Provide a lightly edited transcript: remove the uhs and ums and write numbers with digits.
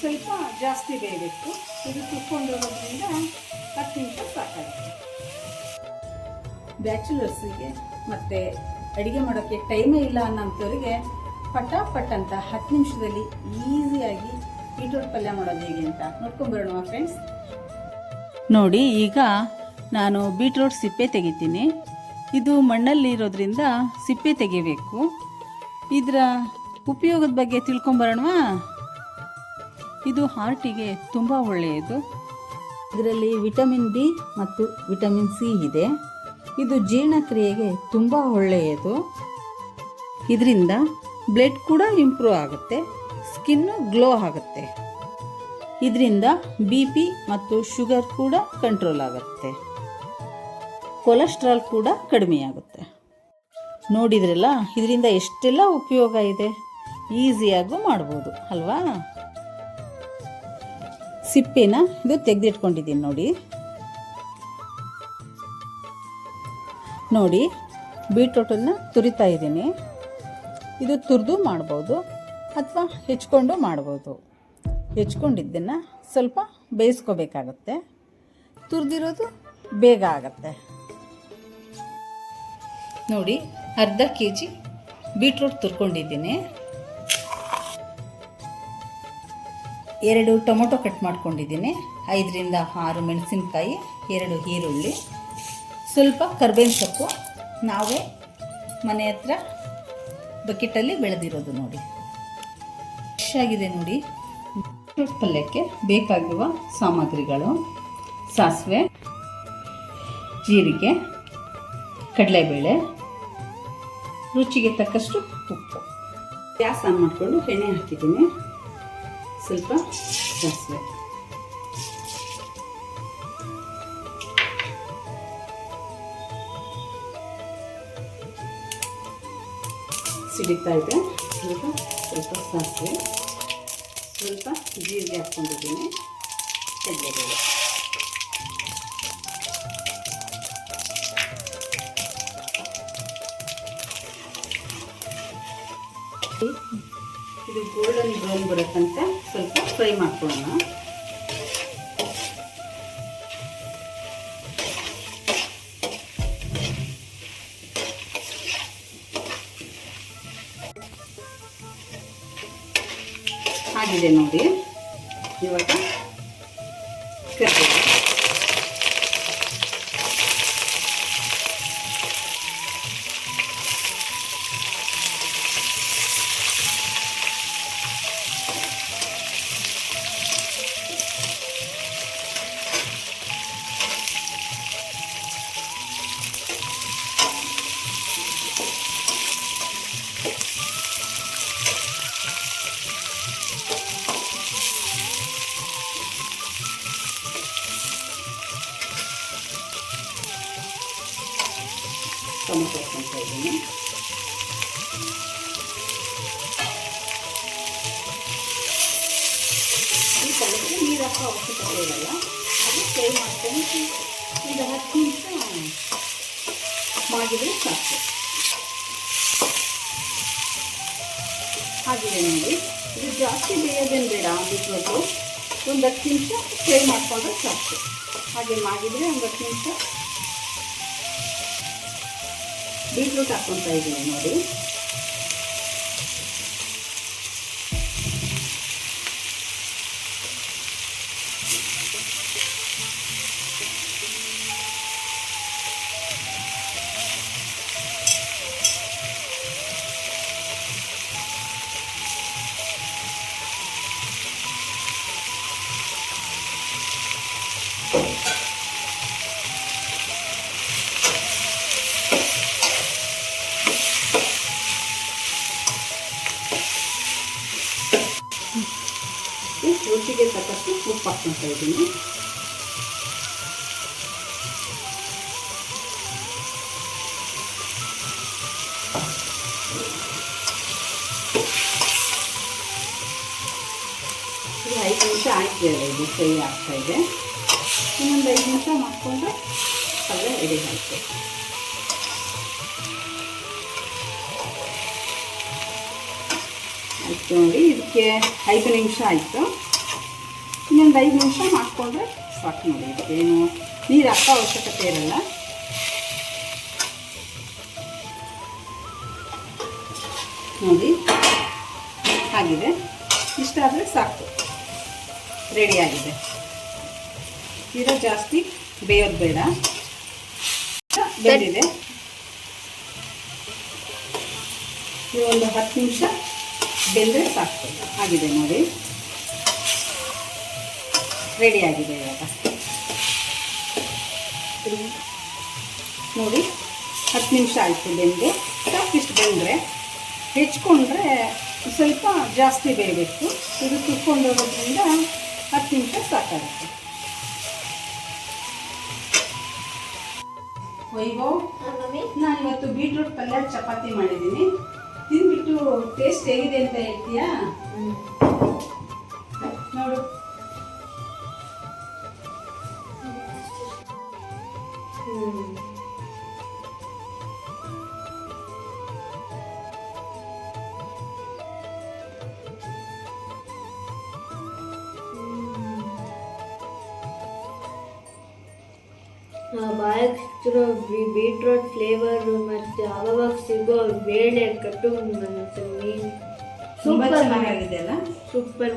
ಸ್ವಲ್ಪ ಜಾಸ್ತಿ ಬೇಯಬೇಕು. ಇದು ಕುತ್ಕೊಂಡಿರೋದ್ರಿಂದ 10 ನಿಮಿಷ ಸಾಕಾಗುತ್ತೆ. ಬ್ಯಾಚುಲರ್ಸಿಗೆ ಮತ್ತು ಅಡುಗೆ ಮಾಡೋಕ್ಕೆ ಟೈಮೇ ಇಲ್ಲ ಅನ್ನೋಂಥವ್ರಿಗೆ ಪಟಾಪಟ್ ಅಂತ 10 ನಿಮಿಷದಲ್ಲಿ ಈಸಿಯಾಗಿ ಬೀಟ್ರೋಟ್ ಪಲ್ಯ ಮಾಡೋದು ಹೇಗೆ ಅಂತ ನೋಡ್ಕೊಂಬರೋಣ ಫ್ರೆಂಡ್ಸ್. ನೋಡಿ, ಈಗ ನಾನು ಬೀಟ್ರೋಟ್ ಸಿಪ್ಪೆ ತೆಗಿತೀನಿ. ಇದು ಮಣ್ಣಲ್ಲಿ ಇರೋದ್ರಿಂದ ಸಿಪ್ಪೆ ತೆಗಿಬೇಕು. ಇದರ ಉಪಯೋಗದ ಬಗ್ಗೆ ತಿಳ್ಕೊಂಬರೋಣವಾ. ಇದು ಹಾರ್ಟಿಗೆ ತುಂಬ ಒಳ್ಳೆಯದು. ಇದರಲ್ಲಿ ವಿಟಮಿನ್ ಬಿ ಮತ್ತು ವಿಟಮಿನ್ ಸಿ ಇದೆ. ಇದು ಜೀರ್ಣಕ್ರಿಯೆಗೆ ತುಂಬ ಒಳ್ಳೆಯದು. ಇದರಿಂದ ಬ್ಲಡ್ ಕೂಡ ಇಂಪ್ರೂವ್ ಆಗುತ್ತೆ, ಸ್ಕಿನ್ನು ಗ್ಲೋ ಆಗುತ್ತೆ. ಇದರಿಂದ BP ಮತ್ತು ಶುಗರ್ ಕೂಡ ಕಂಟ್ರೋಲ್ ಆಗುತ್ತೆ, ಕೊಲೆಸ್ಟ್ರಾಲ್ ಕೂಡ ಕಡಿಮೆಯಾಗುತ್ತೆ. ನೋಡಿದ್ರಲ್ಲ, ಇದರಿಂದ ಎಷ್ಟೆಲ್ಲ ಉಪಯೋಗ ಇದೆ. ಈಸಿಯಾಗೂ ಮಾಡ್ಬೋದು ಅಲ್ವಾ. ಸಿಪ್ಪೆನ ಇದು ತೆಗೆದಿಟ್ಕೊಂಡಿದ್ದೀನಿ ನೋಡಿ. ಬೀಟ್ರೋಟನ್ನು ತುರಿತಾ ಇದ್ದೀನಿ. ಇದು ತುರಿದು ಮಾಡ್ಬೋದು ಅಥವಾ ಹೆಚ್ಕೊಂಡು ಮಾಡ್ಬೋದು. ಹೆಚ್ಕೊಂಡಿದ್ದನ್ನು ಸ್ವಲ್ಪ ಬೇಯಿಸ್ಕೋಬೇಕಾಗತ್ತೆ. ತುರಿದಿರೋದು ಬೇಗ ಆಗತ್ತೆ. ನೋಡಿ, ಅರ್ಧ kg ಬೀಟ್ರೋಟ್ ತುರ್ಕೊಂಡಿದ್ದೀನಿ. 2 ಟೊಮೊಟೊ ಕಟ್ ಮಾಡ್ಕೊಂಡಿದ್ದೀನಿ. 5 ರಿಂದ 6 ಮೆಣಸಿನ್ಕಾಯಿ, 2 ಈರುಳ್ಳಿ, ಸ್ವಲ್ಪ ಕರ್ಬೇವಿನ ಸೊಪ್ಪು. ನಾವೇ ಮನೆ ಹತ್ರ ಬಕೆಟಲ್ಲಿ ಬೆಳೆದಿರೋದು ನೋಡಿ. ಫ್ರೆಶ್ ಆಗಿದೆ ನೋಡಿ. ಬೀಟ್ರೋಟ್ ಪಲ್ಯಕ್ಕೆ ಬೇಕಾಗಿರುವ ಸಾಮಗ್ರಿಗಳು: ಸಾಸಿವೆ, ಜೀರಿಗೆ, ಕಡಲೆಬೇಳೆ, ರುಚಿಗೆ ತಕ್ಕಷ್ಟು ಉಪ್ಪು. ಗ್ಯಾಸ್ ಆನ್ ಮಾಡಿಕೊಂಡು ಎಣ್ಣೆ ಹಾಕಿದ್ದೀನಿ. ಸ್ವಲ್ಪ ಸಾಸಿವೆ, ಸಿಡಿತಾ ಇದೆ. ಸ್ವಲ್ಪ ಸಾಸಿವೆ, ಸ್ವಲ್ಪ ಜೀರಿಗೆ ಹಾಕ್ಕೊಂಡಿದ್ದೀನಿ, ಕಡಲೆಬೇಳೆ. ಇದು ಗೋಲ್ಡನ್ ಬ್ರೌನ್ ಬರುತ್ತಂತ ಸ್ವಲ್ಪ ಫ್ರೈ ಮಾಡ್ಕೊಳ್ಳೋಣ. ಆಗಿದೆ ನೋಡಿ. ಇವಾಗ ಕರಿಬೇವು, ಟೊಮೊಟೊ ಹಾಕ್ತಾ ಇದ್ದೀನಿ. ಈ ಪಲ್ಯಕ್ಕೆ ನೀರು ಹಾಕೋ ಅವಶ್ಯಕತೆ ಇರಲ್ಲ. ಅದು ಫ್ರೈ ಮಾಡ್ಕೊಂಡು ಒಂದು 10 ನಿಮಿಷ ಮಾಡಿದರೆ ಸಾಕು. ಹಾಗಿದೆ ನೋಡಿ. ಇದು ಜಾಸ್ತಿ ಬೇಯೋದೇನು ಬೇಡ. ಬಿಟ್ಬಿಟ್ಟು ಒಂದು 10 ನಿಮಿಷ ಫ್ರೈ ಮಾಡಿಕೊಂಡ್ರೆ ಸಾಕು. ಹಾಗೆ ಮಾಡಿದರೆ ಒಂದು 10 ನಿಮಿಷ. ಬೀಟ್ರೂಟ್ ಹಾಕ್ಕೊತಾ ಇದ್ದೀನಿ ನೋಡಿ. ರುಚಿಗೆ ತಕ್ಕಷ್ಟು ಉಪ್ಪು ಹಾಕ್ಕೊತಾ ಇದ್ದೀನಿ. ಇದು 5 ನಿಮಿಷ ಆಯ್ತು. ಇದು ಫ್ರೈ ಆಗ್ತಾ ಇದೆ. ಇನ್ನೊಂದು 5 ನಿಮಿಷ ಮಾಡಿಕೊಂಡು ಪಲ್ಯ ರೆಡಿ ಆಗುತ್ತೆ. ಆಯಿತು ನೋಡಿ, ಇದಕ್ಕೆ 5 ನಿಮಿಷ ಆಯಿತು. ಇನ್ನೊಂದು 5 ನಿಮಿಷ ಮಾಡಿಕೊಂಡ್ರೆ ಸಾಕು ನೋಡಿ. ಇದಕ್ಕೇನು ನೀರು ಹಾಕೋ ಅವಶ್ಯಕತೆ ಇರಲ್ಲ. ನೋಡಿ ಆಗಿದೆ, ಇಷ್ಟಾದರೆ ಸಾಕು, ರೆಡಿಯಾಗಿದೆ. ತೀರಾ ಜಾಸ್ತಿ ಬೇಯೋದು ಬೇಡ. ಬೆಂದಿದೆ, ಒಂದು 10 ನಿಮಿಷ ಬೆಂದರೆ ಸಾಕು. ಆಗಿದೆ ನೋಡಿ, ರೆಡಿಯಾಗಿದೆ. ಇವಾಗ ನೋಡಿ 10 ನಿಮಿಷ ಆಯಿತು ಬೆಂದು. ಸಾಕಿಷ್ಟು ಬೆಂದರೆ, ಹೆಚ್ಕೊಂಡ್ರೆ ಸ್ವಲ್ಪ ಜಾಸ್ತಿ ಬೇಯಬೇಕು. ಇದು ತುರ್ಕೊಂಡೋಗೋದ್ರಿಂದ 10 ನಿಮಿಷ ಸಾಕಾಗುತ್ತೆ. ವೈಭವ್, ನಾನು ಇವತ್ತು ಬೀಟ್ರೂಟ್ ಪಲ್ಯ ಚಪಾತಿ ಮಾಡಿದ್ದೀನಿ. ತಿಂದ್ಬಿಟ್ಟು ಟೇಸ್ಟ್ ಹೇಗಿದೆ ಅಂತ ಹೇಳ್ತೀಯಾ? ನೋಡು. ಬಾಯಿಗೆ ಸಿಕ್ತಿರೋ ಬೀಟ್ರೋಟ್ ಫ್ಲೇವರು ಮತ್ತು ಅವಾಗ ಸಿಗೋ ಬೇಳೆ ಕಟ್ಟು ಮೀನು ತುಂಬ ಚೆನ್ನಾಗಿದೆ ಅಲ್ಲ? ಸೂಪರ್.